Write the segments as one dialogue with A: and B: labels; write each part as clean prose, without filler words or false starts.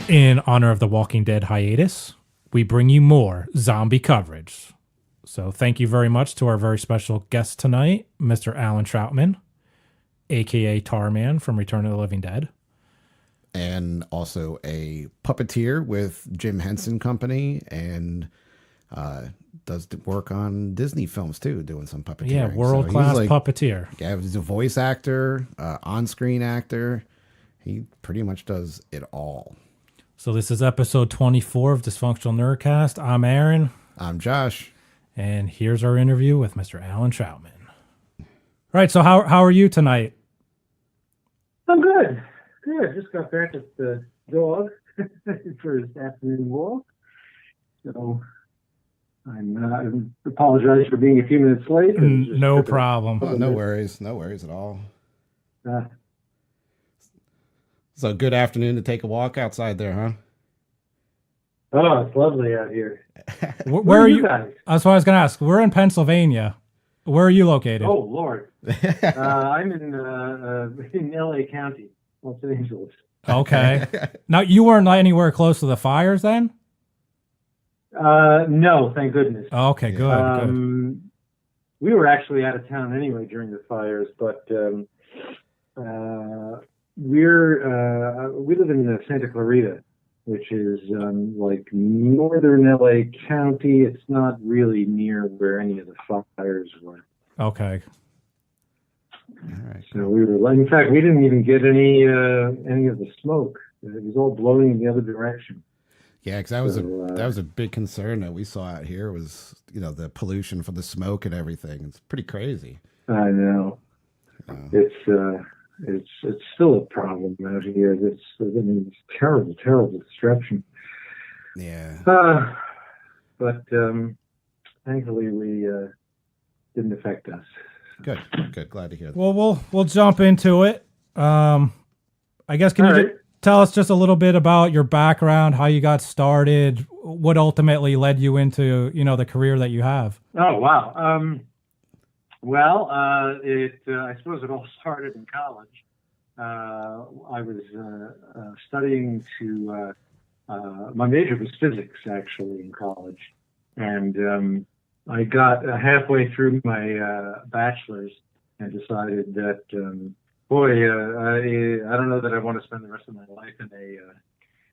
A: In honor of the Walking Dead hiatus, we bring you more zombie coverage. So thank you very much to our very special guest tonight, Mr. Allan Trautman, aka Tarman from Return of the Living Dead.
B: And also a puppeteer with Jim Henson Company, and does work on Disney films too, doing some puppeteering.
A: Yeah, world-class puppeteer.
B: Yeah, he's a voice actor, on-screen actor. He pretty much does it all.
A: So this is episode 24 of Dysfunctional Nerdcast. I'm Aaron.
B: I'm Josh.
A: And here's our interview with Mr. Allan Trautman. All right, so how are you tonight?
C: I'm good. Good. Just got back with the dog for his afternoon walk. So I apologize for being a few minutes late.
A: No problem.
B: Oh, no worries. No worries at all. So good afternoon to take a walk outside there, huh?
C: Oh, it's lovely out here.
A: Where are you
C: guys?
A: That's what I was going to ask. We're in Pennsylvania. Where are you located?
C: Oh, Lord. I'm in LA County, Los Angeles.
A: Okay. Now, you weren't anywhere close to the fires then?
C: No, thank goodness.
A: Okay, good.
C: We were actually out of town anyway during the fires, but we live in Santa Clarita, which is like northern LA County. It's not really near where any of the fires were.
A: Okay.
B: All right.
C: So in fact, we didn't even get any of the smoke. It was all blowing in the other direction.
B: Yeah, because that was a big concern that we saw out here was, the pollution from the smoke and everything. It's pretty crazy.
C: I know. It's still a problem out here. It's terrible destruction.
B: Yeah.
C: But thankfully we didn't affect us.
B: Good. Glad to hear that.
A: Well, we'll jump into it. I guess can you tell us just a little bit about your background, how you got started, what ultimately led you into the career that you have?
C: Oh wow. Well, I suppose it all started in college. I was studying my major was physics, actually, in college. And I got halfway through my bachelor's and decided that, I don't know that I want to spend the rest of my life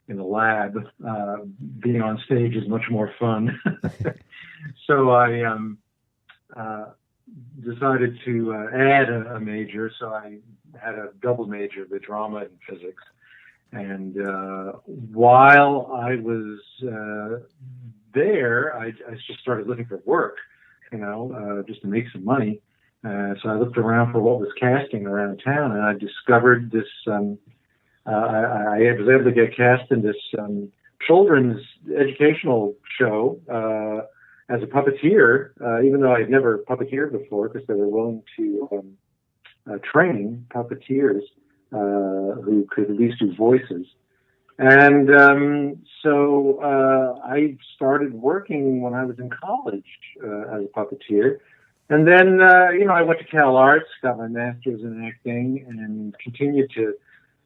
C: in a lab. Being on stage is much more fun. So I decided to add a major, so I had a double major with drama and physics. And while I was there, I just started looking for work, just to make some money. So I looked around for what was casting around town, and I discovered this. I was able to get cast in this children's educational show as a puppeteer, even though I had never puppeteered before, because they were willing to train puppeteers who could at least do voices. And so I started working when I was in college as a puppeteer. And then, I went to Cal Arts, got my master's in acting, and continued to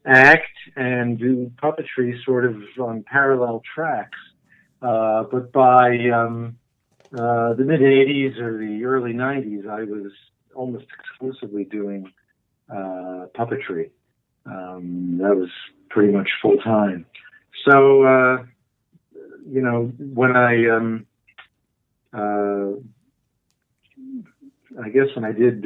C: act and do puppetry sort of on parallel tracks. But by the mid-'80s or the early '90s, I was almost exclusively doing puppetry. That was pretty much full time. So, when I guess when I did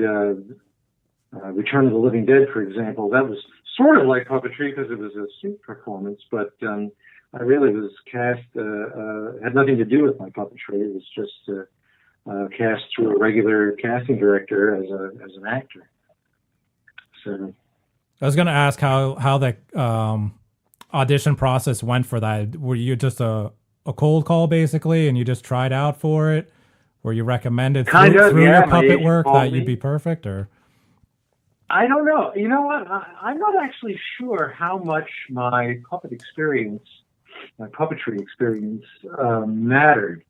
C: Return of the Living Dead, for example, that was sort of like puppetry because it was a suit performance, but I really was cast, had nothing to do with my puppetry. It was just cast through a regular casting director as an actor. So
A: I was going to ask how the audition process went for that. Were you just a cold call, basically, and you just tried out for it? Were you recommended through your puppet work that you'd be perfect, or?
C: I don't know. You know what? I'm not actually sure how much my puppetry experience mattered.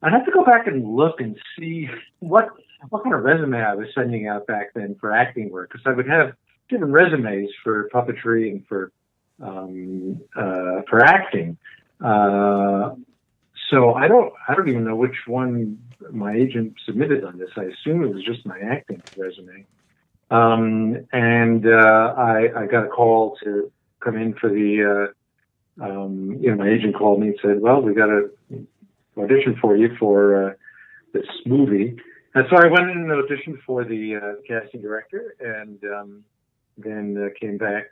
C: I'd have to go back and look and see what kind of resume I was sending out back then for acting work, because I would have different resumes for puppetry and for for acting. So I don't even know which one my agent submitted on this. I assume it was just my acting resume. I got a call to come in for the, my agent called me and said, well, we got to audition for you for this movie. And so I went in and auditioned for the casting director, and then came back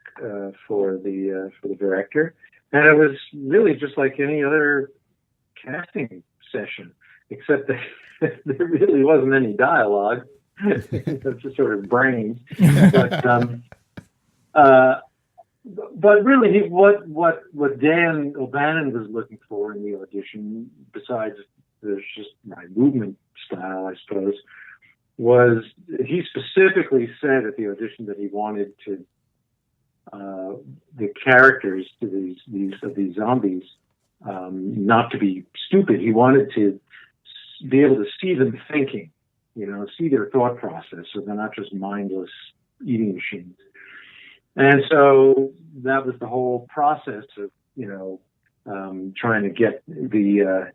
C: for the director. And it was really just like any other casting session, except that there really wasn't any dialogue. It's just sort of brains. But really, what Dan O'Bannon was looking for in the audition, besides there's just my movement style, I suppose, was he specifically said at the audition that he wanted to the characters to these zombies not to be stupid. He wanted to be able to see them thinking, see their thought process, so they're not just mindless eating machines. And so that was the whole process of, trying to get the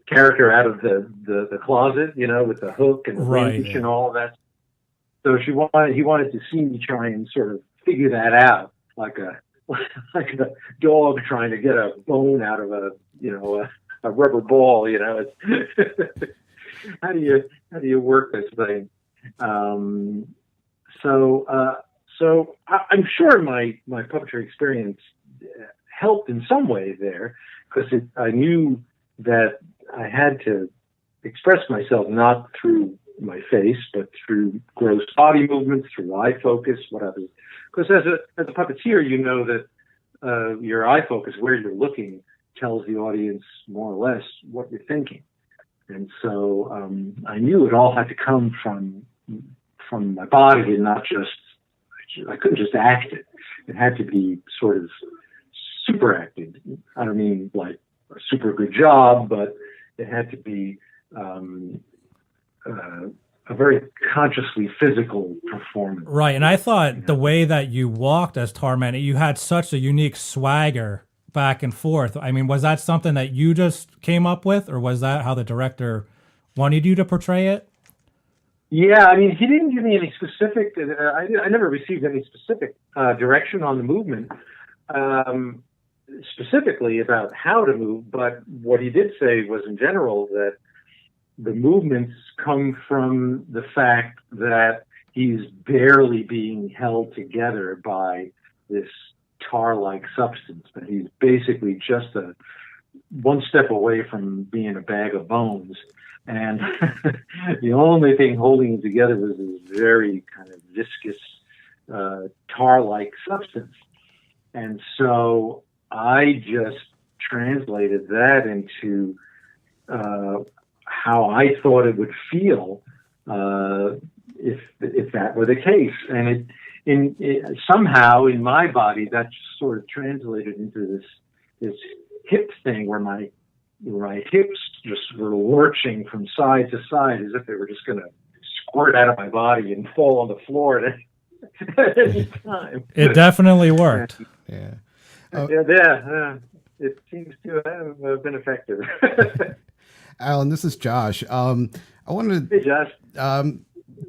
C: character out of the closet, with the hook and the wrench and all of that. So he wanted to see me try and sort of figure that out, like a dog trying to get a bone out of a rubber ball. It's how do you work this thing? So I'm sure my puppetry experience helped in some way there, because I knew that I had to express myself not through my face, but through gross body movements, through eye focus, whatever. Because as a puppeteer, you know that your eye focus, where you're looking, tells the audience more or less what you're thinking. And so I knew it all had to come from my body, and not just, I couldn't just act it. It had to be sort of super acted. I don't mean like a super good job, but it had to be a very consciously physical performance.
A: Right, and I thought the way that you walked as Tarman, you had such a unique swagger back and forth. I mean, was that something that you just came up with, or was that how the director wanted you to portray it?
C: Yeah, I mean, he didn't give me any specific, I never received any specific direction on the movement, specifically about how to move, but what he did say was in general that the movements come from the fact that he's barely being held together by this tar-like substance, that he's basically just one step away from being a bag of bones. And the only thing holding him together was this very kind of viscous tar-like substance. And so I just translated that into how I thought it would feel if that were the case. And it somehow in my body that just sort of translated into this hip thing where my hips just were lurching from side to side as if they were just going to squirt out of my body and fall on the floor at any time.
A: It definitely worked.
B: Yeah.
C: It seems to have been effective.
B: Allan, this is Josh. I wanted to,
C: hey, Josh.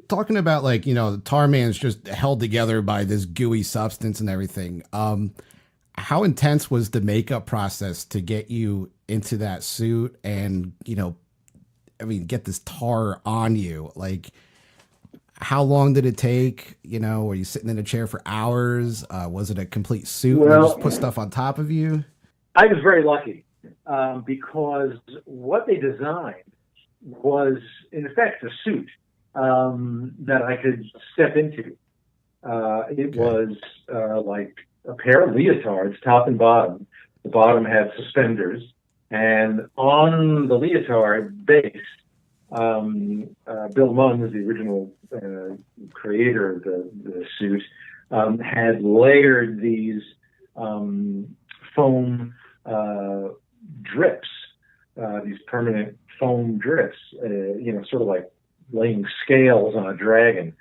B: Talking about the Tarman's just held together by this gooey substance and everything. How intense was the makeup process to get you into that suit and, get this tar on you? Like, how long did it take? Were you sitting in a chair for hours? Was it a complete suit? Well, and they just put stuff on top of you?
C: I was very lucky because what they designed was, in effect, a suit that I could step into. It was like a pair of leotards, top and bottom. The bottom had suspenders, and on the leotard base, Bill Munn, was the original creator of the suit, had layered these foam drips, these permanent foam drips, sort of like laying scales on a dragon.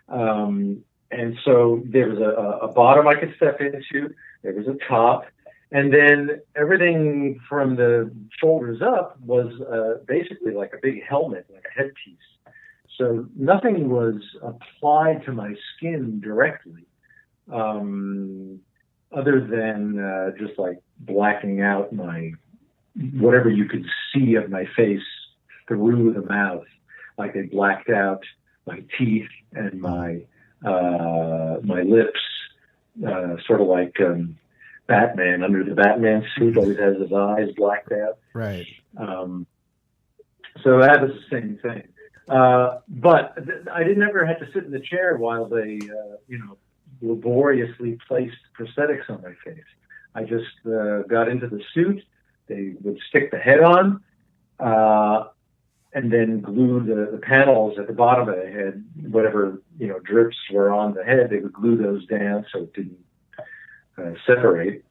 C: And so there was a bottom I could step into, there was a top, and then everything from the shoulders up was basically like a big helmet, like a headpiece. So nothing was applied to my skin directly, other than just like blacking out my whatever you could see of my face through the mouth, like they blacked out my teeth and my lips, sort of like Batman under the Batman suit always has his eyes blacked out.
B: Right.
C: So that was the same thing. But I never had to sit in the chair while they, laboriously placed prosthetics on my face. I just got into the suit. They would stick the head on, and then glue the panels at the bottom of the head. Whatever drips were on the head, they would glue those down so it didn't separate.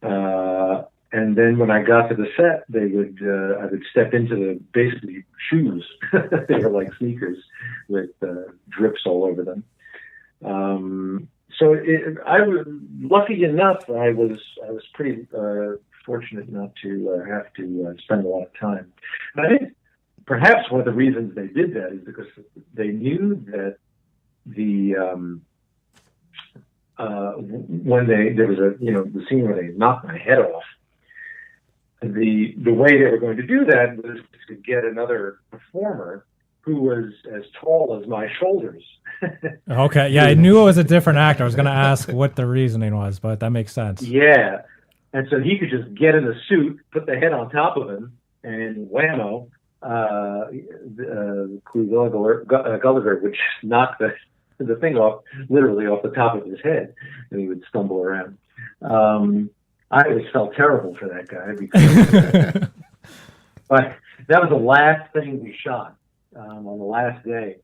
C: And then when I got to the set, I would step into the basically shoes. They were like sneakers with drips all over them. So I was lucky enough. I was pretty fortunate not to have to spend a lot of time. And I think perhaps one of the reasons they did that is because they knew that when there was the scene where they knocked my head off. The way they were going to do that was to get another performer who was as tall as my shoulders.
A: Okay, yeah, I knew it was a different actor. I was going to ask what the reasoning was, but that makes sense.
C: Yeah, and so he could just get in the suit, put the head on top of him, and whammo, Gulliver would just knock the thing off, literally off the top of his head, and he would stumble around. I always felt terrible for that guy because, but that was the last thing we shot on the last day.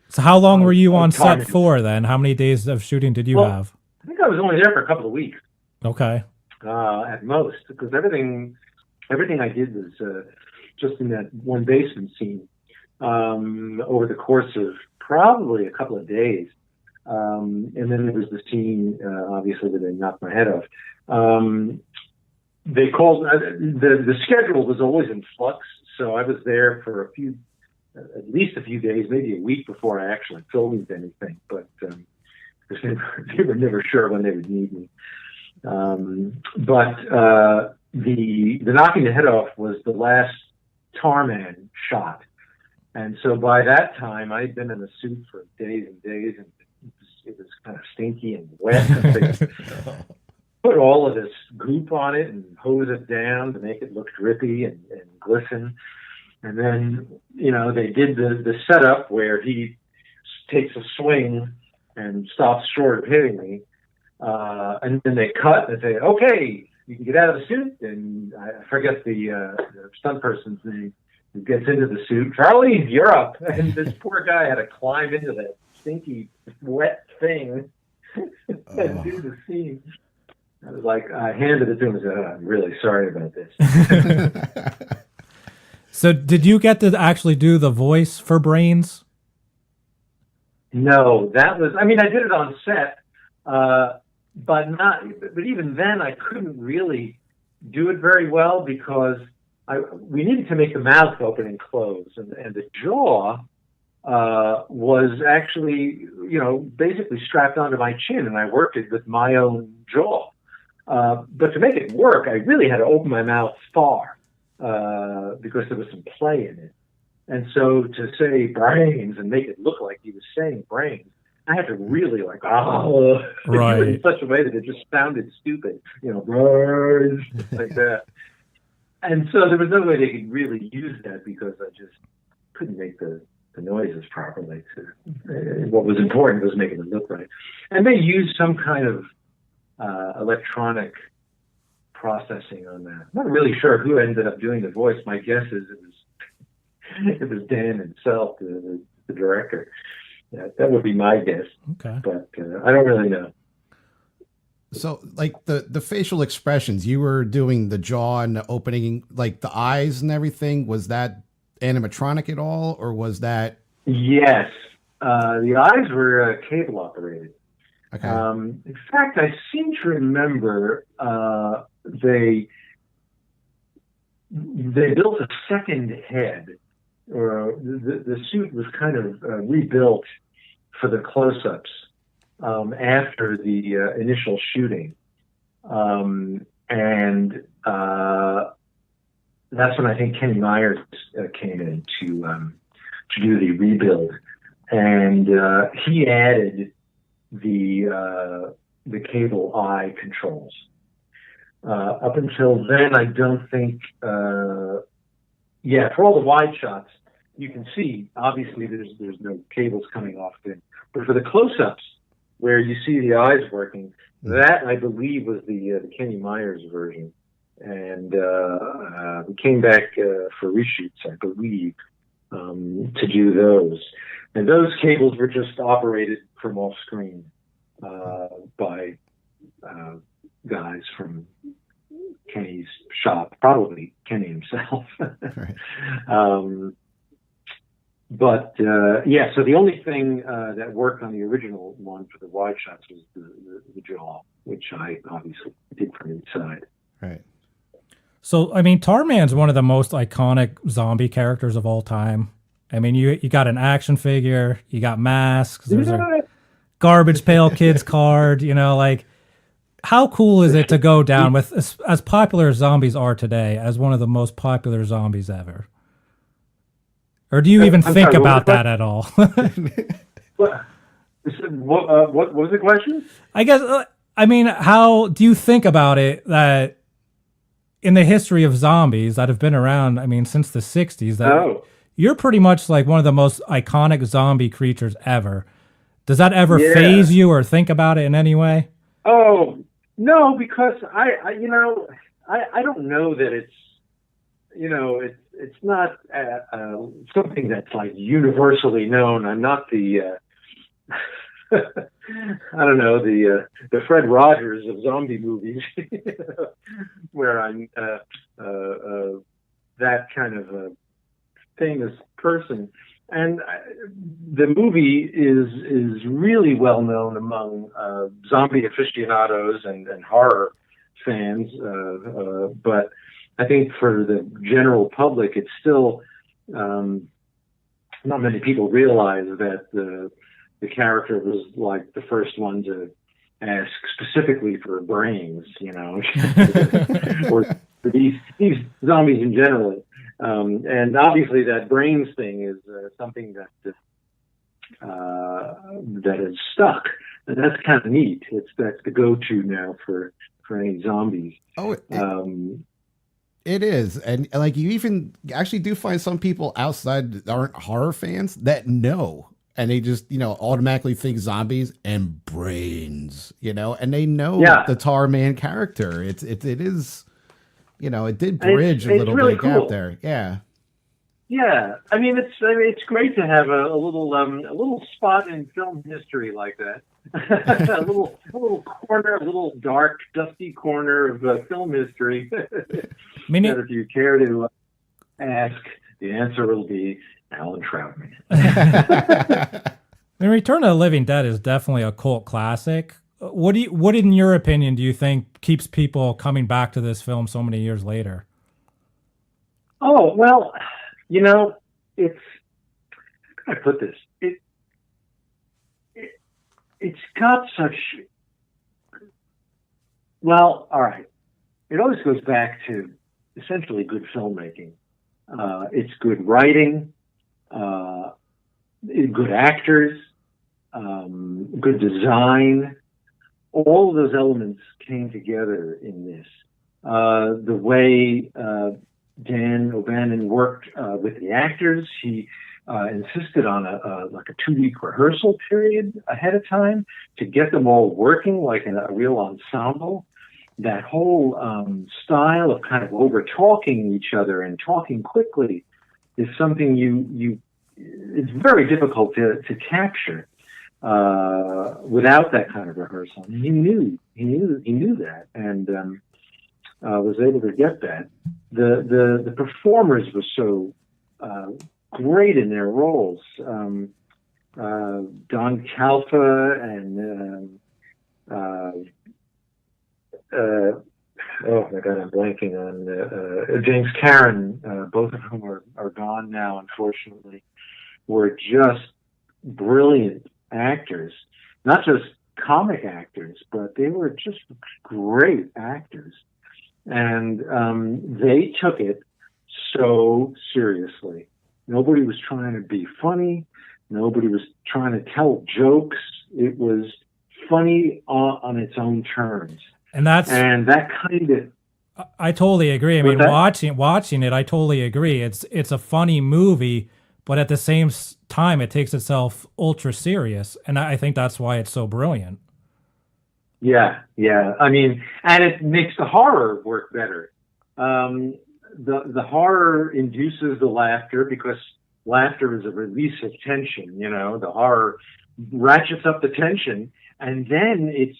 A: So how long were you on set for then? How many days of shooting did you have?
C: I think I was only there for a couple of weeks.
A: Okay.
C: At most, because everything I did was just in that one basement scene over the course of probably a couple of days. And then there was the scene, obviously, that they knocked my head off. They called the schedule was always in flux, so I was there for at least a few days, maybe a week before I actually filmed anything. But they were never sure when they would need me. But the knocking the head off was the last Tarman shot, and so by that time I'd been in the suit for days and days, and it was kind of stinky and wet. And they put all of this goop on it and hose it down to make it look drippy and glisten. And then, they did the setup where he takes a swing and stops short of hitting me. And then they cut and say, okay, you can get out of the suit. And I forget the stunt person's name who gets into the suit. Charlie, you're up. And this poor guy had to climb into that stinky, wet thing and do the scene. I was like, I handed it to him and said, I'm really sorry about this.
A: So did you get to actually do the voice for Brains?
C: No, I did it on set, but even then I couldn't really do it very well because we needed to make the mouth open and close, and the jaw was actually, basically strapped onto my chin, and I worked it with my own jaw. But to make it work, I really had to open my mouth far because there was some play in it. And so to say brains and make it look like he was saying brains, I had to really right. in such a way that it just sounded stupid, brains, like that. And so there was no way they could really use that because I just couldn't make the noises properly. What was important was making it look right. And they used some kind of electronic processing on that. I'm not really sure who ended up doing the voice. My guess is it was Dan himself, the director. Yeah, that would be my guess.
A: Okay.
C: But I don't really know.
B: So, like the facial expressions, you were doing the jaw and the opening, like the eyes and everything. Was that animatronic at all, or was that?
C: Yes, the eyes were cable operated.
B: Okay.
C: In fact, I seem to remember they built a second head, or the suit was kind of rebuilt for the close-ups after the initial shooting, and that's when I think Kenny Myers came in to do the rebuild, and he added the cable eye controls. Up until then, I don't think. For all the wide shots, you can see obviously there's no cables coming off it, but for the close-ups where you see the eyes working, that I believe was the Kenny Myers version, and we came back for reshoots, I believe, to do those. And those cables were just operated from off screen by guys from Kenny's shop, probably Kenny himself.
B: Right.
C: So the only thing that worked on the original one for the wide shots was the jaw, which I obviously did from inside.
B: Right.
A: So, I mean, Tarman's one of the most iconic zombie characters of all time. I mean, you got an action figure, you got masks, there's a Garbage Pail Kids card, like, how cool is it to go down with, as popular as zombies are today, as one of the most popular zombies ever? Or do you even think about that at all?
C: What was the question?
A: I guess, how do you think about it that in the history of zombies that have been around, since the 60s, that you're pretty much like one of the most iconic zombie creatures ever. Does that ever faze you or think about it in any way?
C: Oh, no, because I don't know that it's, it's not something that's like universally known. I'm not the, I don't know, the Fred Rogers of zombie movies, where I'm that kind of a famous person. And the movie is really well known among zombie aficionados and horror fans, but I think for the general public, it's still not many people realize that the character was like the first one to ask specifically for brains, or for these zombies in general. And obviously that brains thing is something that has stuck, and that's kind of neat. That's the go-to now for any zombies.
B: It is, and like you even actually do find some people outside that aren't horror fans that know, and they just automatically think zombies and brains, and they know the Tarman character. It is. It did bridge a little really bit cool. Out there. Yeah.
C: Yeah. It's great to have a little spot in film history like that. a little corner, a little dark, dusty corner of film history. That if you care to ask, the answer will be Allan Trautman.
A: Return of the Living Dead is definitely a cult classic. What in your opinion do you think keeps people coming back to this film so many years later?
C: Oh, well, it's, how can I put this? It's got such, well, all right. It always goes back to essentially good filmmaking. It's good writing, good actors, good design. All of those elements came together in this. The way Dan O'Bannon worked with the actors, he insisted on a 2-week rehearsal period ahead of time to get them all working like in a real ensemble. That whole style of kind of over talking each other and talking quickly is something it's very difficult to capture without that kind of rehearsal. And he knew that, and was able to get that. The performers were so great in their roles. Don Calfa and oh my God, I'm blanking on James Karen, both of whom are gone now, unfortunately, were just brilliant actors. Not just comic actors, but they were just great actors. And they took it so seriously. Nobody was trying to be funny. Nobody was trying to tell jokes. It was funny on its own terms. And that kind of...
A: I totally agree. I mean, watching it, I totally agree. It's a funny movie, but at the same time, it takes itself ultra serious. And I think that's why it's so brilliant.
C: Yeah. I mean, and it makes the horror work better. The horror induces the laughter because laughter is a release of tension. You know, the horror ratchets up the tension, and then it's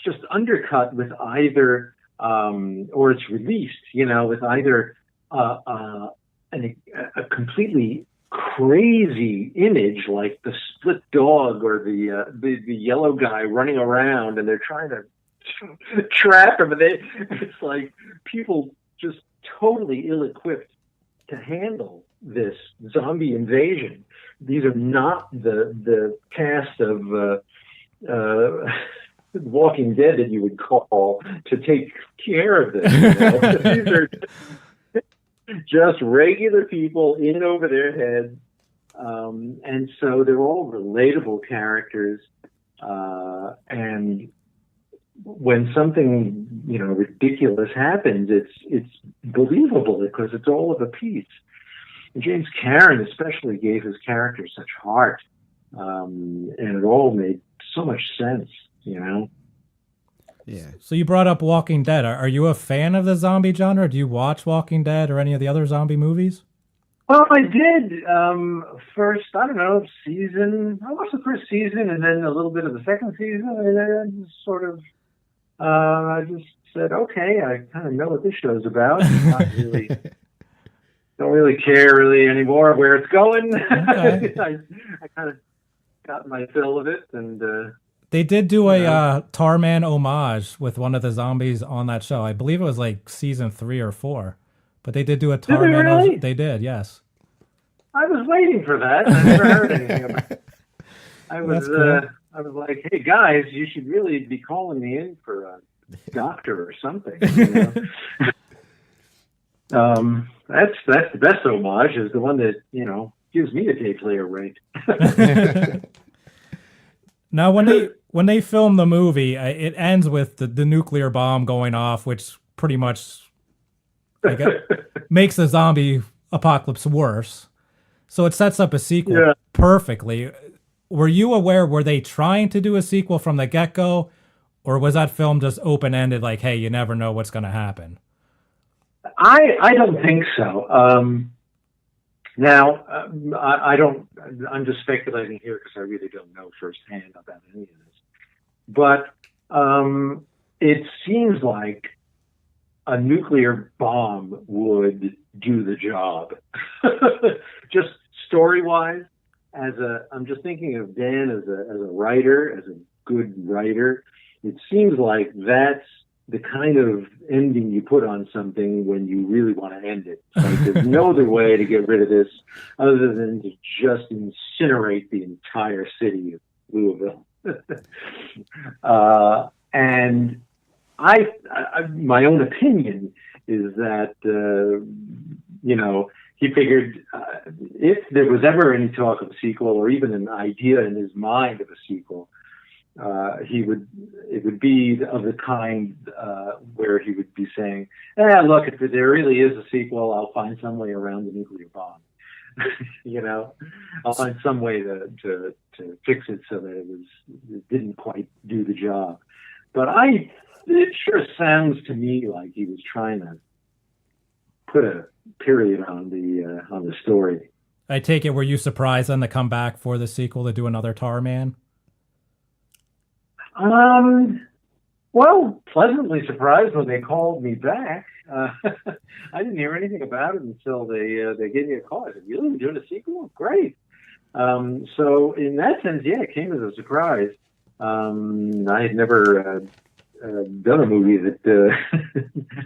C: just undercut with either, or it's released, you know, with either a completely crazy image like the split dog or the yellow guy running around and they're trying to trap him, and it's like people just totally ill-equipped to handle this zombie invasion. These are not the cast of Walking Dead that you would call to take care of this. You know? These are just regular people in over their heads, and so they're all relatable characters. And when something ridiculous happens, it's believable because it's all of a piece. And James Karen especially gave his character such heart, and it all made so much sense. You know?
B: Yeah.
A: So you brought up Walking Dead. Are you a fan of the zombie genre? Do you watch Walking Dead or any of the other zombie movies?
C: Well, I did. First, I don't know, season. I watched the first season and then a little bit of the second season, and then sort of, I just said, okay, I kind of know what this show's about. Not really, don't really care really anymore where it's going. Okay. I kind of got my fill of it, and.
A: They did do a Tarman homage with one of the zombies on that show. I believe it was like season 3 or 4. But they did do a Tarman.
C: Did they really?
A: They did, yes.
C: I was waiting for that. I never heard anything about it. I was like, hey guys, you should really be calling me in for a doctor or something. You know? That's the best homage, is the one that gives me a day player rate.
A: Now, when they film the movie, it ends with the nuclear bomb going off, which pretty much makes the zombie apocalypse worse. So it sets up a sequel perfectly. Were you aware, were they trying to do a sequel from the get-go, or was that film just open-ended, like, hey, you never know what's going to happen?
C: I don't think so. Now, I'm just speculating here because I really don't know firsthand about any of this. But it seems like a nuclear bomb would do the job. Just story-wise, I'm just thinking of Dan as a writer, as a good writer. It seems like that's the kind of ending you put on something when you really want to end it. Like, there's no other way to get rid of this other than to just incinerate the entire city of Louisville. And I my own opinion is that, he figured if there was ever any talk of a sequel or even an idea in his mind of a sequel, it would be of the kind where he would be saying, look, if there really is a sequel, I'll find some way around the nuclear bomb. I'll find some way to fix it so that it didn't quite do the job. But it sure sounds to me like he was trying to put a period on the story.
A: I take it, were you surprised then to come back for the sequel to do another Tarman?
C: Well, pleasantly surprised when they called me back. I didn't hear anything about it until they gave me a call. I said, "You're doing a sequel? Great!" So in that sense, yeah, it came as a surprise. I had never done a movie that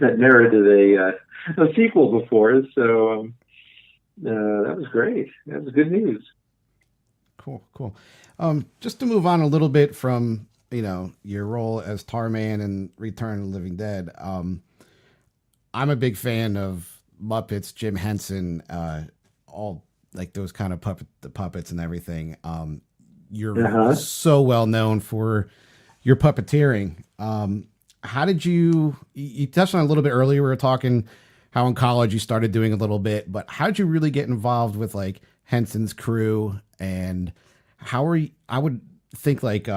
C: that merited a sequel before, so that was great. That was good news.
B: Cool. Just to move on a little bit from your role as Tarman and Return of the Living Dead. I'm a big fan of Muppets, Jim Henson, all like those kind of puppets and everything. You're so well known for your puppeteering. How did you touched on it a little bit earlier? We were talking how in college you started doing a little bit, but how did you really get involved with like Henson's crew, and how are you? I would think like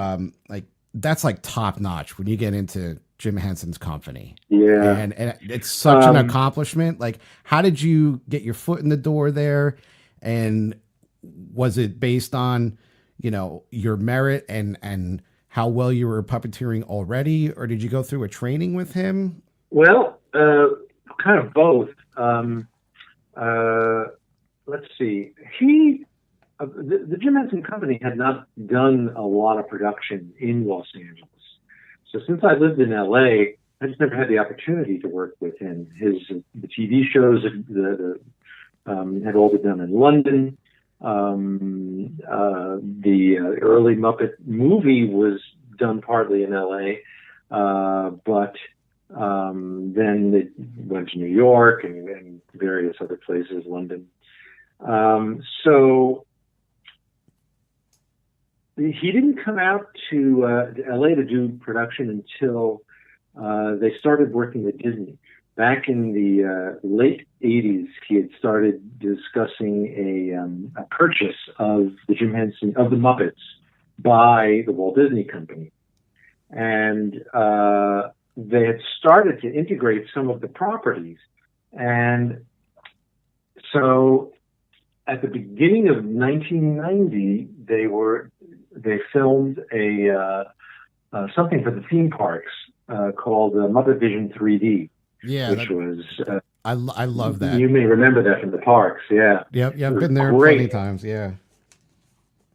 B: that's like top notch when you get into Jim Henson's company.
C: Yeah.
B: And it's such an accomplishment. Like, how did you get your foot in the door there? And was it based on, your merit and how well you were puppeteering already, or did you go through a training with him?
C: Well, kind of both. Let's see. The Jim Henson Company had not done a lot of production in Los Angeles. So since I lived in LA, I just never had the opportunity to work with him. The TV shows had all been done in London. The early Muppet movie was done partly in LA, but then it went to New York and various other places, London. So he didn't come out to LA to do production until they started working with Disney. Back in the late 80s, he had started discussing a purchase of the Muppets by the Walt Disney Company. And they had started to integrate some of the properties. And so at the beginning of 1990, they filmed something for the theme parks called Muppet Vision 3D.
B: Yeah,
C: which was
B: I love that.
C: You may remember that from the parks. Yeah.
B: Yep. I've been there plenty of times. Yeah.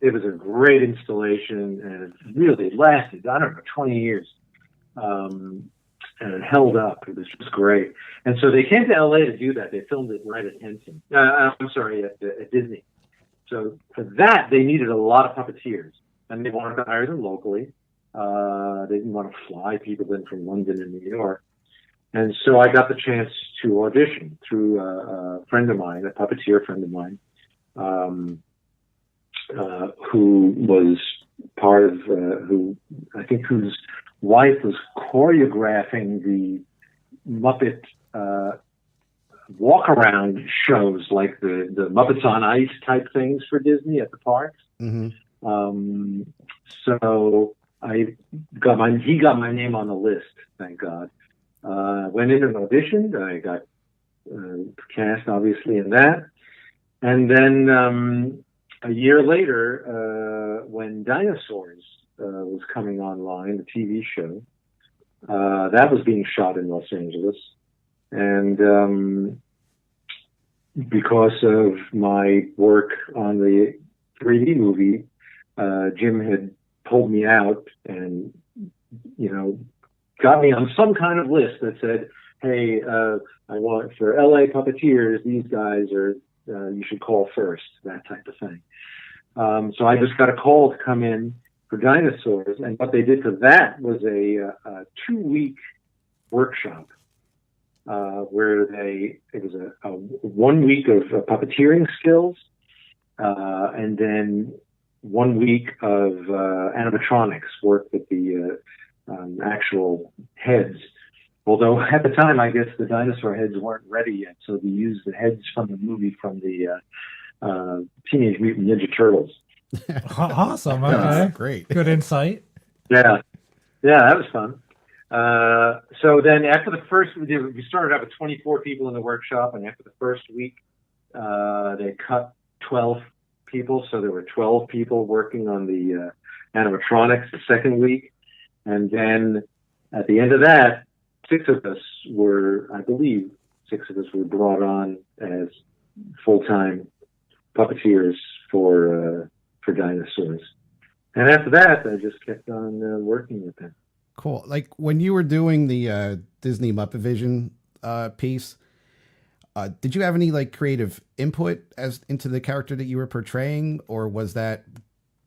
C: It was a great installation, and it really lasted, I don't know, 20 years. And it held up. It was just great. And so they came to LA to do that. They filmed it right at Henson. At Disney. So for that, they needed a lot of puppeteers, and they wanted to hire them locally. They didn't want to fly people in from London and New York. And so I got the chance to audition through a friend of mine, a puppeteer friend of mine, who was part of, whose wife was choreographing the Muppet walk-around shows, like the Muppets on Ice type things for Disney at the parks. Mm-hmm. So he got my name on the list, thank God. Went in and auditioned. I got cast, obviously, in that. And then a year later, when Dinosaurs was coming online, the TV show, that was being shot in Los Angeles. And because of my work on the 3D movie, Jim had pulled me out and, got me on some kind of list that said, hey, I want for LA puppeteers, these guys are, you should call first, that type of thing. So I just got a call to come in for Dinosaurs. And what they did for that was a 2-week workshop where it was a 1 week of puppeteering skills and then 1 week of animatronics work with the actual heads. Although at the time, I guess the dinosaur heads weren't ready yet, so they used the heads from the movie from the Teenage Mutant Ninja Turtles.
A: Awesome. Okay.
B: Great.
A: Good insight.
C: Yeah, that was fun. So then after the first, we started out with 24 people in the workshop, and after the first week, they cut 12 people, so there were 12 people working on the animatronics the second week. And then at the end of that, I believe, six of us were brought on as full-time puppeteers for Dinosaurs. And after that, I just kept on working with them.
B: Cool. Like when you were doing the Disney Muppet Vision piece, did you have any like creative input as into the character that you were portraying, or was that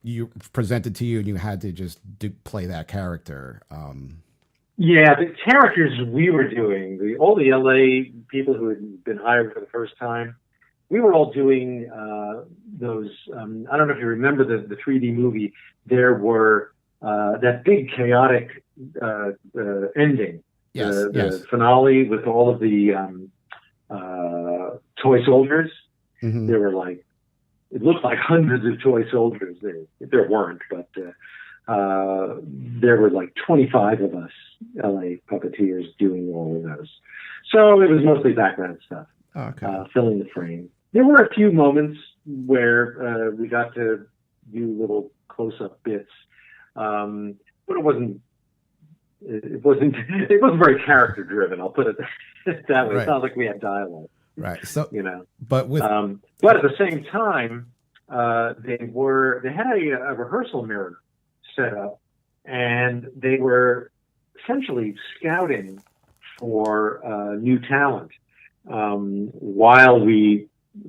B: you presented to you and you had to just play that character?
C: Yeah, the characters we were doing, all the LA people who had been hired for the first time, we were all doing those. I don't know if you remember the 3D movie. There were that big chaotic ending,
B: Yes,
C: the finale with all of the toy soldiers.
B: Mm-hmm.
C: There were like, it looked like hundreds of toy soldiers. There weren't, but there were like 25 of us LA puppeteers doing all of those. So it was mostly background stuff, filling the frame. There were a few moments where we got to do little close-up bits, but it wasn't very character-driven. I'll put it that way. Right. It's not like we had dialogue.
B: Right. So
C: but at the same time, they had a rehearsal mirror set up, and they were essentially scouting for new talent while we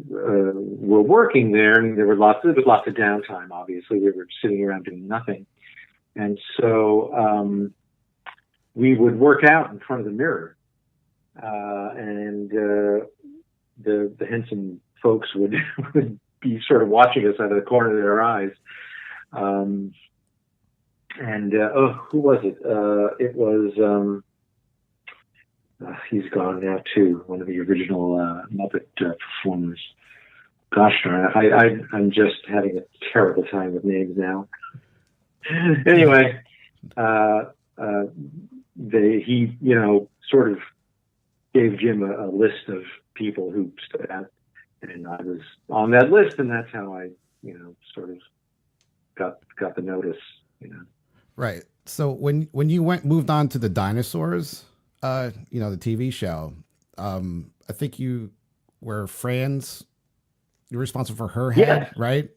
C: were working there. And there was lots of downtime. Obviously, we were sitting around doing nothing, and so we would work out in front of the mirror, and the Henson folks would be sort of watching us out of the corner of their eyes. Who was it? It was, he's gone now too, one of the original Muppet performers. Gosh darn it, I'm just having a terrible time with names now. Anyway, he sort of gave Jim a list of people who stood out, and I was on that list, and that's how I, sort of got the notice,
B: Right. So when you moved on to the Dinosaurs, the TV show, I think you were Fran's. You're responsible for her head, right?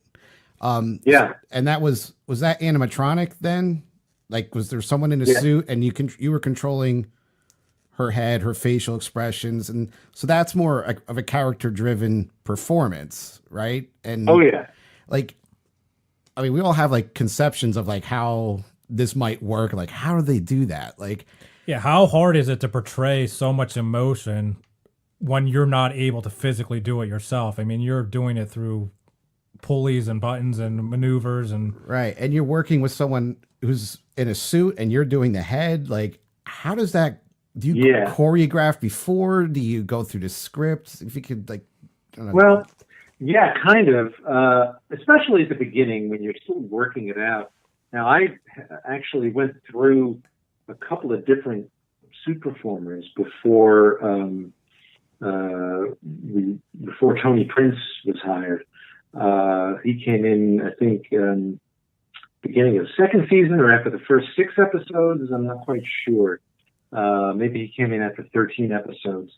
C: Yeah.
B: And that was that animatronic then? Like, was there someone in a suit and you were controlling her head, her facial expressions, and so that's more of a character-driven performance, right? And like, I mean, we all have like conceptions of like how this might work. Like, how do they do that? Like,
A: yeah, how hard is it to portray so much emotion when you're not able to physically do it yourself? I mean, you're doing it through pulleys and buttons and maneuvers and
B: right, and you're working with someone who's in a suit, and you're doing the head. Like, how does that? Do you choreograph before? Do you go through the script? If you could, like, I don't know.
C: Well, yeah, kind of. Especially at the beginning when you're still working it out. Now, I actually went through a couple of different suit performers before Tony Prince was hired. He came in, I think, beginning of the second season or after the first 6 episodes. I'm not quite sure. Maybe he came in after 13 episodes.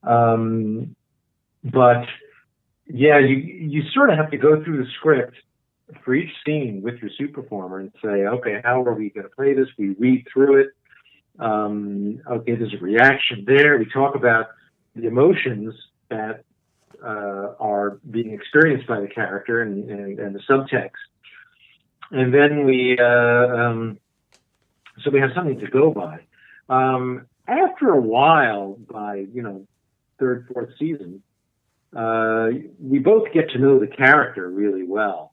C: But yeah, you sort of have to go through the script for each scene with your suit performer and say, okay, how are we going to play this? We read through it. Okay, there's a reaction there. We talk about the emotions that are being experienced by the character and the subtext. And then so we have something to go by. After a while, by, 3rd, 4th season, we both get to know the character really well.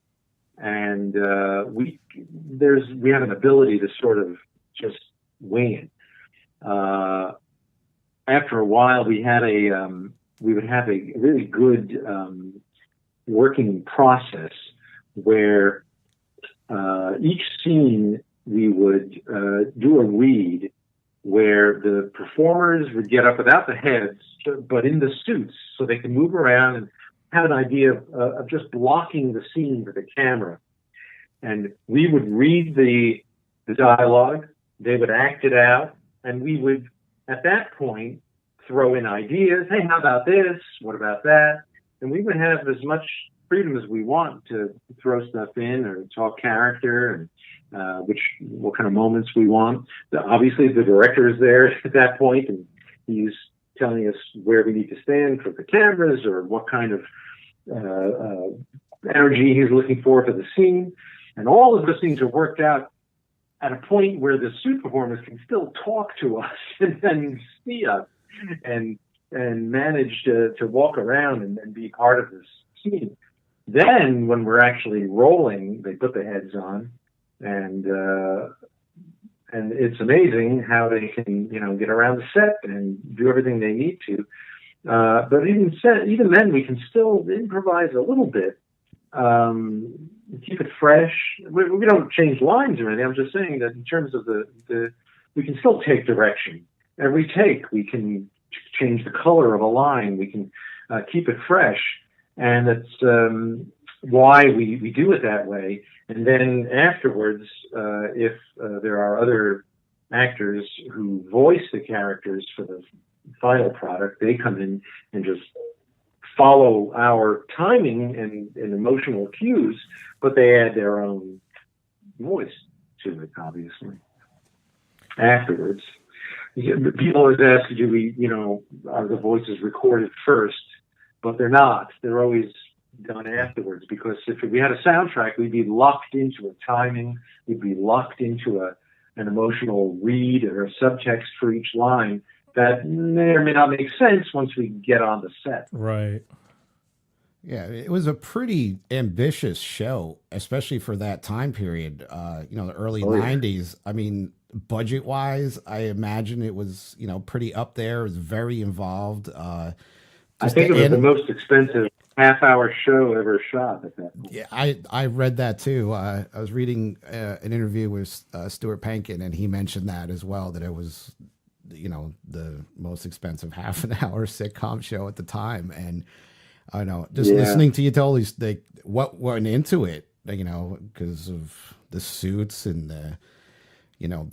C: And we have an ability to sort of just wing it. After a while, we would have a really good working process where each scene we would do a read where the performers would get up without the heads, but in the suits, so they can move around and have an idea of just blocking the scene with the camera. And we would read the dialogue, they would act it out, And we would, at that point, throw in ideas. Hey, how about this? What about that? And we would have as much freedom as we want to throw stuff in or talk character and what kind of moments we want. Obviously, the director is there at that point, and he's telling us where we need to stand for the cameras or what kind of energy he's looking for the scene. And all of those things are worked out at a point where the suit performers can still talk to us and then see us and manage to walk around and be part of this scene. Then when we're actually rolling, they put the heads on, and it's amazing how they can, get around the set and do everything they need to. But even then, we can still improvise a little bit, keep it fresh. We don't change lines or anything. I'm just saying that in terms of we can still take direction. Every take, we can change the color of a line. We can keep it fresh, and that's why we do it that way. And then afterwards, if there are other actors who voice the characters for the final product, they come in and just follow our timing and emotional cues, but they add their own voice to it, obviously. Afterwards, people always ask, are the voices recorded first? But they're not. They're always done afterwards, because if we had a soundtrack, we'd be locked into a timing, we'd be locked into an emotional read or a subtext for each line that may or may not make sense once we get on the set.
A: Right.
B: Yeah, it was a pretty ambitious show, especially for that time period, the early 90s. I mean, budget-wise, I imagine it was, pretty up there. It was very involved.
C: I think it was the most expensive half-hour show ever shot at that point.
B: Yeah, I read that too. I was reading an interview with Stuart Pankin, and he mentioned that as well, that it was, the most expensive half-an-hour sitcom show at the time. And I know, just listening to you tell these, what went into it, because of the suits and the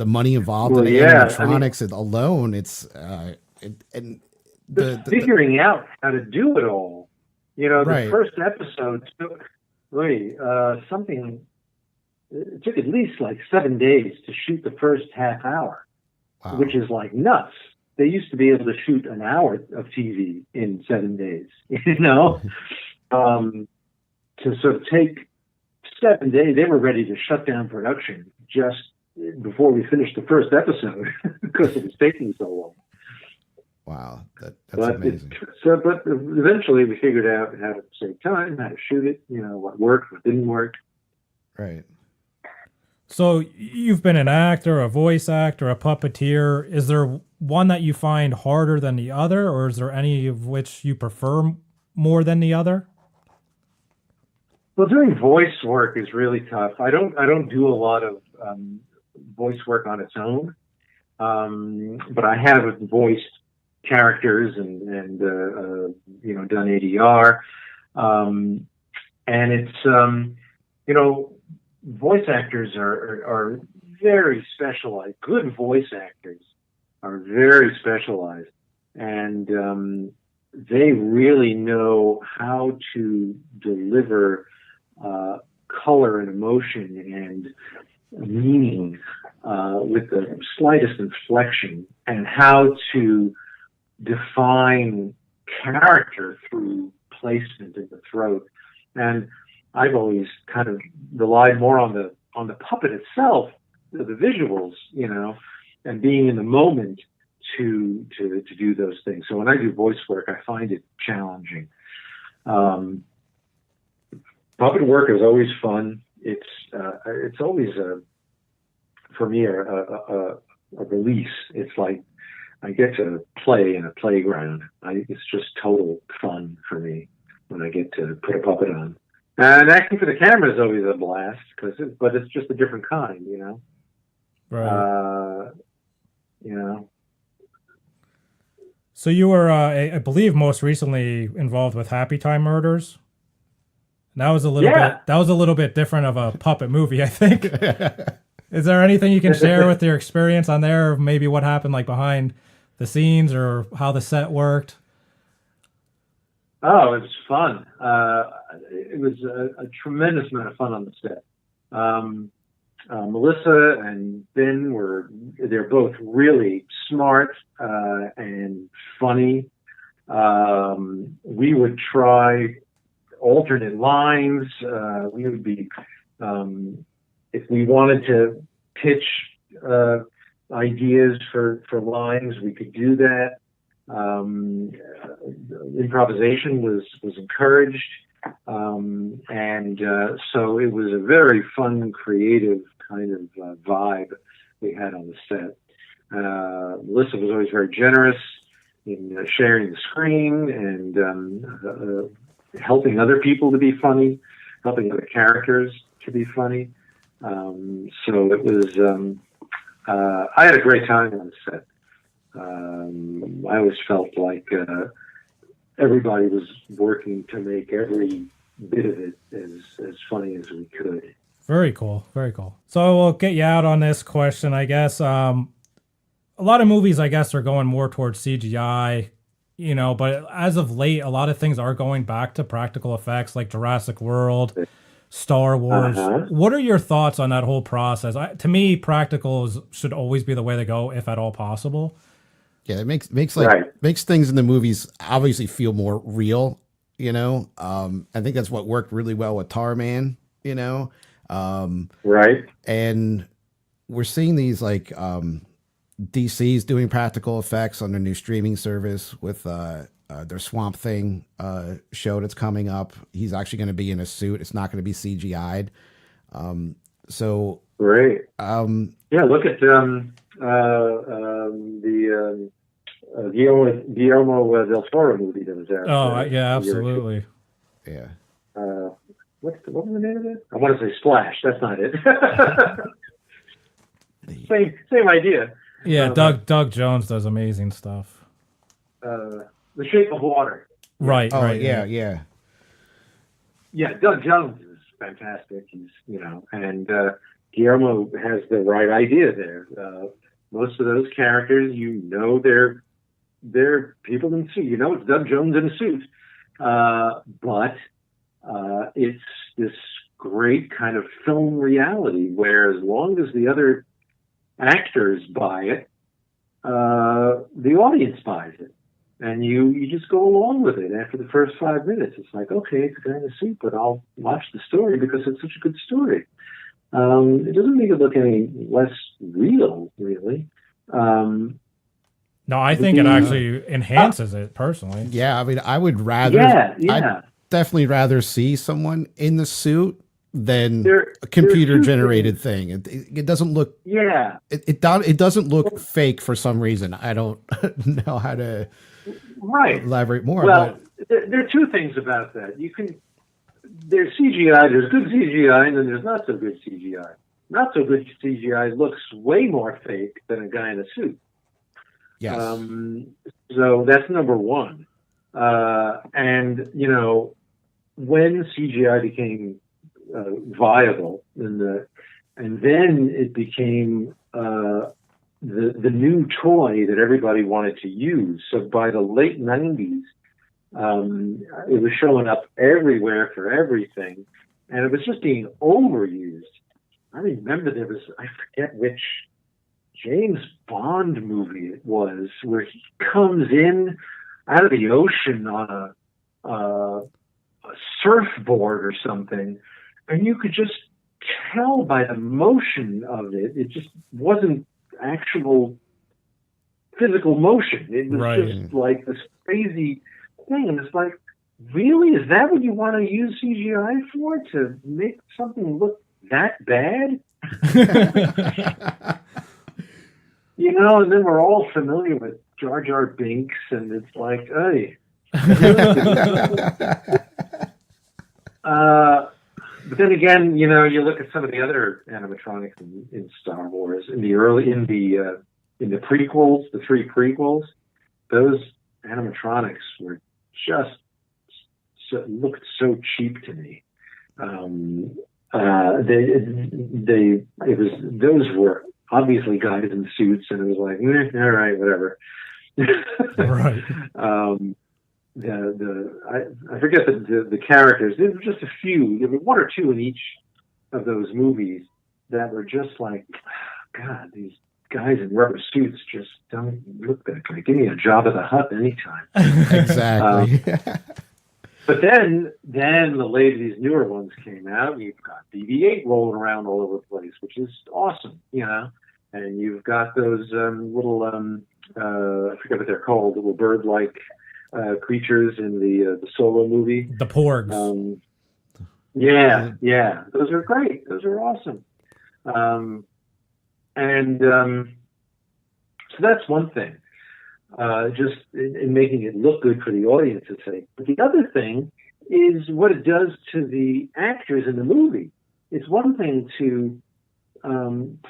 B: money involved in the animatronics alone. It's the
C: figuring out how to do it all.
B: Right.
C: The first episode took it took at least like 7 days to shoot the first half hour, which is like nuts. They used to be able to shoot an hour of TV in 7 days, to sort of take 7 days. They were ready to shut down production just before we finished the first episode because it was taking so long.
B: Wow, that's amazing.
C: But eventually we figured out how to save time, how to shoot it, what worked, what didn't work.
B: Right.
A: So you've been an actor, a voice actor, a puppeteer. Is there one that you find harder than the other, or is there any of which you prefer more than the other?
C: Well, doing voice work is really tough. I don't do a lot of voice work on its own, but I have voiced characters and done ADR, and it's voice actors are very specialized. Good voice actors are very specialized, and they really know how to deliver color and emotion and meaning with the slightest inflection, and how to define character through placement in the throat. And I've always kind of relied more on the puppet itself, the visuals, and being in the moment to do those things. So when I do voice work, I find it challenging. Puppet work is always fun. It's always for me a release. It's like I get to play in a playground. It's just total fun for me when I get to put a puppet on. And acting for the camera is always a blast, but it's just a different kind,
A: Right.
C: You
A: So you were, I believe, most recently involved with Happy Time Murders. And that was a little bit. That was a little bit different of a puppet movie, I think. Is there anything you can share with your experience on there, or maybe what happened like behind the scenes, or how the set worked?
C: Oh, it was fun. It was a tremendous amount of fun on the set. Melissa and Ben they're both really smart and funny. We would try alternate lines. We would be, if we wanted to pitch ideas for lines, we could do that. Improvisation was encouraged, and so it was a very fun, creative kind of vibe we had on the set. Melissa was always very generous in sharing the screen and helping other people to be funny, helping other characters to be funny. So it was. I had a great time on the set. I always felt like everybody was working to make every bit of it as funny as we could.
A: Very cool. Very cool. So we'll get you out on this question, I guess. A lot of movies, I guess, are going more towards CGI, but as of late, a lot of things are going back to practical effects, like Jurassic World, Star Wars. What are your thoughts on that whole process? To me, practicals should always be the way to go, if at all possible.
B: Yeah, it makes things in the movies obviously feel more real. I think that's what worked really well with Tarman.
C: Right.
B: And we're seeing these like DC's doing practical effects on their new streaming service with their Swamp Thing show that's coming up. He's actually going to be in a suit. It's not going to be CGI'd. So
C: great. Yeah, look at the Guillermo del Toro movie that was out.
A: Oh, yeah, absolutely.
B: Yeah.
C: What was the name of it? I want to say Splash. That's not it. same idea.
A: Yeah, Doug Jones does amazing stuff.
C: The Shape of Water.
A: Right.
B: Oh,
A: right.
B: Yeah.
C: Yeah, Doug Jones is fantastic. He's and Guillermo has the right idea there. Most of those characters, they're people in suit. It's Doug Jones in a suit, but it's this great kind of film reality where, as long as the other actors buy it, the audience buys it, and you just go along with it. After the first 5 minutes, it's like, okay, it's a guy in a suit, but I'll watch the story because it's such a good story. It doesn't make it look any less real, really.
A: No, I think it actually enhances it personally.
B: Yeah, I mean, I would rather. I'd definitely rather see someone in the suit than a computer-generated thing. It doesn't look. Yeah. It doesn't look fake for some reason. I don't know how to elaborate more.
C: Well, there are two things about that. There's CGI. There's good CGI, and then there's not so good CGI. Not so good CGI looks way more fake than a guy in a suit.
B: Yes.
C: So that's number one. And when CGI became viable, and then it became the new toy that everybody wanted to use. So by the late 90s, it was showing up everywhere for everything, and it was just being overused. I remember I forget which James Bond movie it was, where he comes in out of the ocean on a surfboard or something, and you could just tell by the motion of it, it just wasn't actual physical motion. It was just like this crazy thing, and it's like, really? Is that what you want to use CGI for? To make something look that bad? And then we're all familiar with Jar Jar Binks, and it's like, hey. But then again, you look at some of the other animatronics in Star Wars, in the prequels, the 3 prequels, those animatronics were just looked so cheap to me. those were obviously guys in suits, and it was like, all right, whatever.
A: Right.
C: I forget the characters. There were just a few. There were one or two in each of those movies that were just like, God, these guys in rubber suits just don't look that great. Give me a job at the Hut anytime.
B: Exactly.
C: But then these newer ones came out. You've got BB-8 rolling around all over the place, which is awesome, And you've got those little, I forget what they're called, little bird-like creatures in the Solo movie.
A: The Porgs.
C: Yeah. Those are great. Those are awesome. So that's one thing. Just in making it look good for the audience's sake. But the other thing is what it does to the actors in the movie. It's one thing to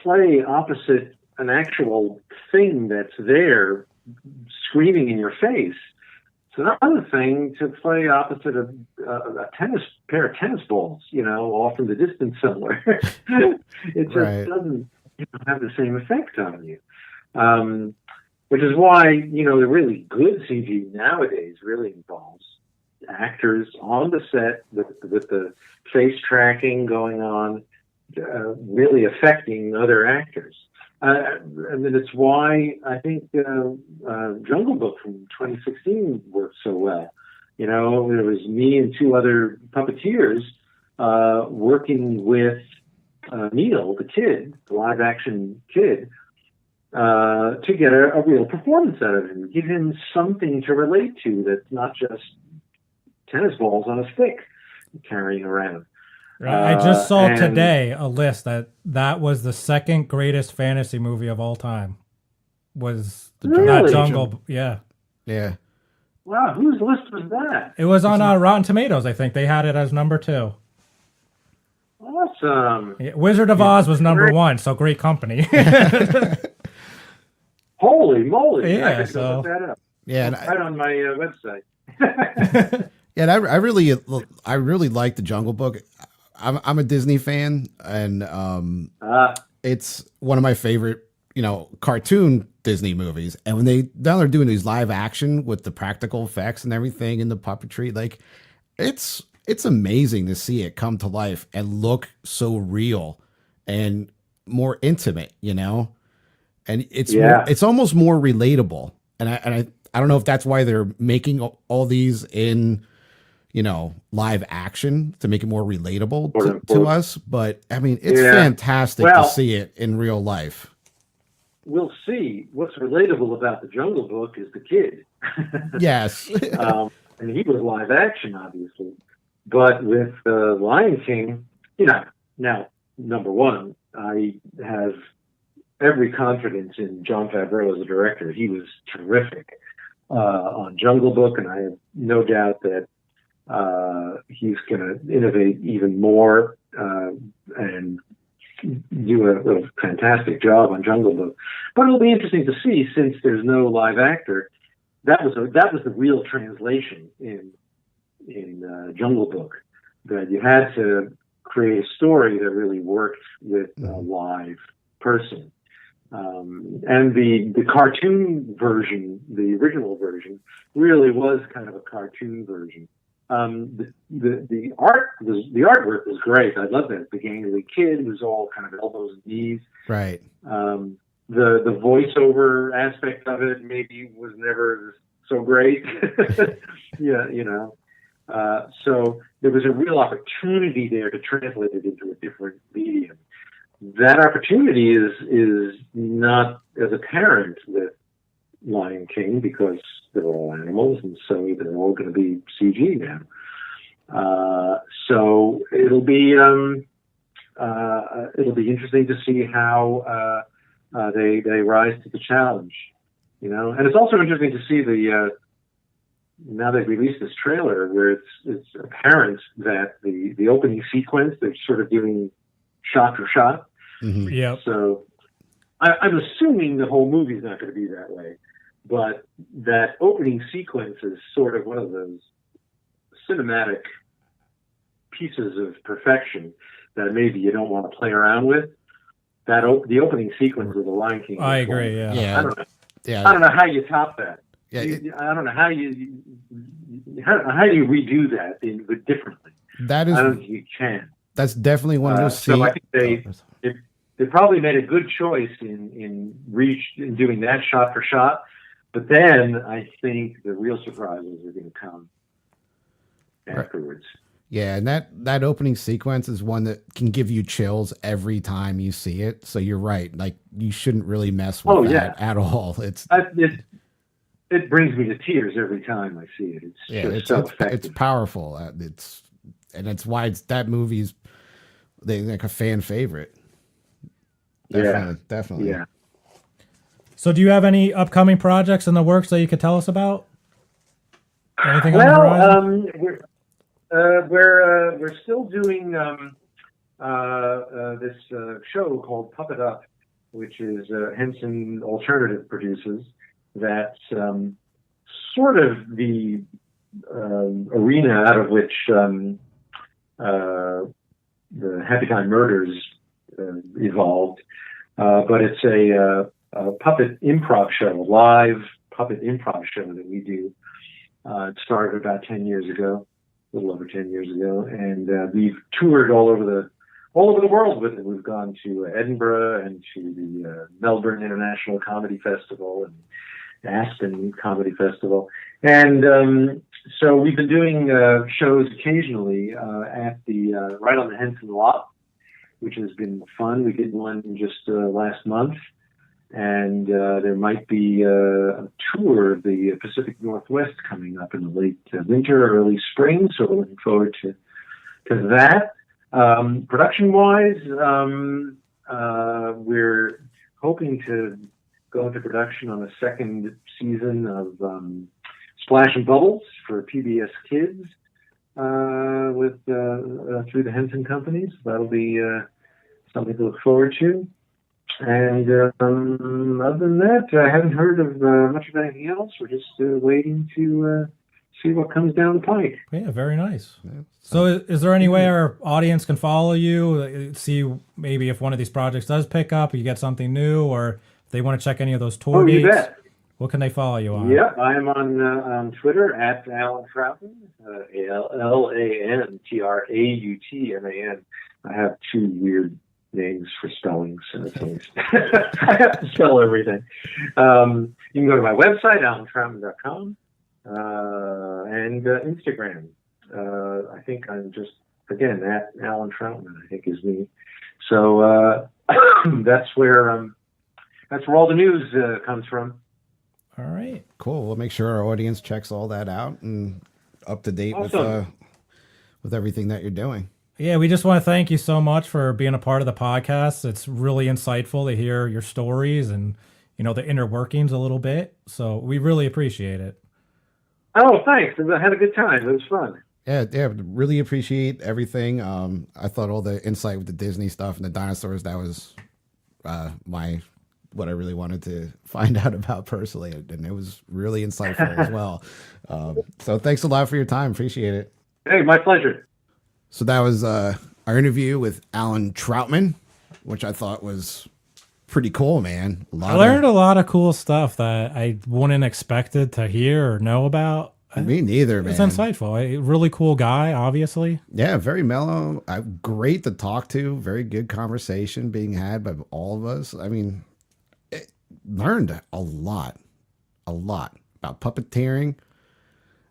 C: play opposite an actual thing that's there screaming in your face. It's another thing to play opposite a pair of tennis balls, off in the distance somewhere. It just doesn't have the same effect on you. Which is why, the really good CG nowadays really involves actors on the set with the face tracking going on, really affecting other actors. And it's why I think Jungle Book from 2016 worked so well. There was me and two other puppeteers working with Neil, the kid, the live-action kid, to get a real performance out of him, give him something to relate to that's not just tennis balls on a stick carrying around.
A: Right. I just saw today a list that was the second greatest fantasy movie of all time. Was that Jungle? Yeah.
B: Yeah.
C: Wow, whose list was that?
A: It was on Rotten Tomatoes, I think. They had it as number 2.
C: Awesome.
A: Yeah, Wizard of Oz was number 1, so great company.
C: Holy moly!
A: Yeah,
C: I could go look that up.
B: Yeah,
C: right on my website.
B: Yeah, and I really like the Jungle Book. I'm a Disney fan, and it's one of my favorite, cartoon Disney movies. And when now they're doing these live action with the practical effects and everything and the puppetry, like it's amazing to see it come to life and look so real and more intimate, and it's almost more relatable. And I don't know if that's why they're making all these in, live action to make it more relatable to us. But I mean, it's fantastic to see it in real life.
C: We'll see. What's relatable about the Jungle Book is the kid.
B: Yes.
C: And he was live action, obviously. But with Lion King, now, number one, I have every confidence in Jon Favreau as a director. He was terrific on Jungle Book, and I have no doubt that he's going to innovate even more and do a fantastic job on Jungle Book. But it'll be interesting to see, since there's no live actor. That was the real translation in Jungle Book, that you had to create a story that really worked with a live person. And the cartoon version, the original version, really was kind of a cartoon version. The artwork was great. I love that. The gangly kid was all kind of elbows and knees.
B: Right.
C: The voiceover aspect of it maybe was never so great. Yeah, so there was a real opportunity there to translate it into a different medium. That opportunity is not as apparent with Lion King, because they're all animals, and so they're all going to be CG now. So it'll be interesting to see how they rise to the challenge. And it's also interesting to see now they've released this trailer where it's apparent that the opening sequence, they're sort of doing shot for shot.
B: Mm-hmm.
A: Yeah.
C: So I'm assuming the whole movie is not going to be that way, but that opening sequence is sort of one of those cinematic pieces of perfection that maybe you don't want to play around with. The opening sequence of The Lion King.
A: I agree. Yeah.
C: I don't know. Yeah. I don't know how you top that.
B: Yeah.
C: I don't know how do you redo that differently.
B: That is.
C: I don't think you can.
B: That's definitely one of those.
C: So I think they probably made a good choice in doing that shot for shot. But then I think the real surprises are going to come afterwards.
B: Yeah, and that opening sequence is one that can give you chills every time you see it. So you're right. Like, you shouldn't really mess with that at all.
C: It brings me to tears every time I see it. It's so effective.
B: It's powerful. It's why that movie's like a fan favorite. Definitely.
C: Yeah.
A: So do you have any upcoming projects in the works that you could tell us about? Anything on the horizon?
C: We're still doing this show called Puppet Up, which is Henson Alternative produces. That's sort of the arena out of which the Happy Time Murders evolved. But it's a puppet improv show, a live puppet improv show that we do. It started about 10 years ago. A little over 10 years ago, and we've toured all over the world with it. We've gone to Edinburgh and to the Melbourne International Comedy Festival and Aspen Comedy Festival, and so we've been doing shows occasionally at the right on the Henson lot, which has been fun. We did one just last month. And there might be a tour of the Pacific Northwest coming up in the late winter, early spring. So we're looking forward to that. Production-wise, we're hoping to go into production on the second season of Splash and Bubbles for PBS Kids through the Henson Company. So that'll be something to look forward to. And other than that, I haven't heard of much of anything else. We're just waiting to see what comes down the pike.
A: Yeah, very nice. So is there any way our audience can follow you, see maybe if one of these projects does pick up, you get something new, or if they want to check any of those tour dates?
C: You bet.
A: What can they follow you on?
C: Yeah, I am on Twitter at Allan Trautman, ALLANTRAUTMAN. I have two weird names for spelling, so I have to spell everything. You can go to my website, allantrautman.com, and Instagram. I think I'm just, again, at Allan Trautman, I think is me. So that's where all the news comes from.
A: All right.
B: Cool. We'll make sure our audience checks all that out and up to date with everything that you're doing.
A: Yeah, we just want to thank you so much for being a part of the podcast. It's really insightful to hear your stories and, the inner workings a little bit. So we really appreciate it.
C: Oh, thanks. I had a good time. It was fun.
B: Yeah, really appreciate everything. I thought all the insight with the Disney stuff and the dinosaurs, that was what I really wanted to find out about personally. And it was really insightful as well. So thanks a lot for your time. Appreciate it.
C: Hey, my pleasure.
B: So that was our interview with Allan Trautman, which I thought was pretty cool, man.
A: I learned a lot of cool stuff that I wouldn't expected to hear or know about.
B: Me neither, man.
A: It's insightful. A really cool guy, obviously.
B: Yeah, very mellow. Great to talk to. Very good conversation being had by all of us. I mean, learned a lot about puppeteering,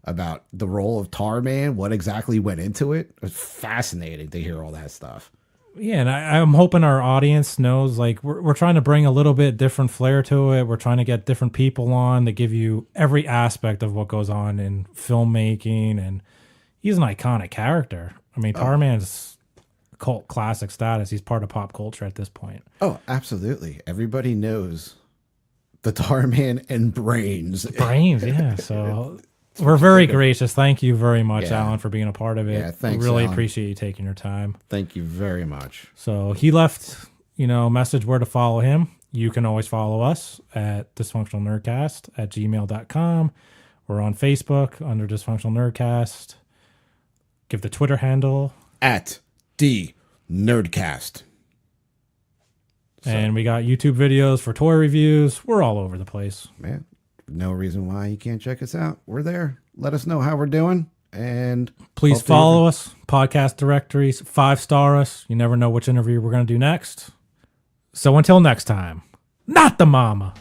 B: about the role of Tarman, what exactly went into it. It was fascinating to hear all that stuff.
A: Yeah, and I'm hoping our audience knows, like, we're trying to bring a little bit different flair to it. We're trying to get different people on to give you every aspect of what goes on in filmmaking, and he's an iconic character. I mean, Tarman's cult classic status. He's part of pop culture at this point.
B: Oh, absolutely. Everybody knows the Tarman and Brains.
A: Brains, yeah. So we're very gracious. Thank you very much, Allan, for being a part of it.
B: Yeah, thanks,
A: I really
B: Allan.
A: appreciate you taking your time.
B: Thank you very much.
A: So he left, a message where to follow him. You can always follow us at dysfunctionalnerdcast@gmail.com. We're on Facebook under Dysfunctional Nerdcast. Give the Twitter handle
B: at the Nerdcast.
A: And we got YouTube videos for toy reviews. We're all over the place.
B: Man, no reason why you can't check us out. We're there. Let us know how we're doing. And
A: please follow us, podcast directories, 5-star us. You never know which interview we're going to do next. So until next time, not the mama.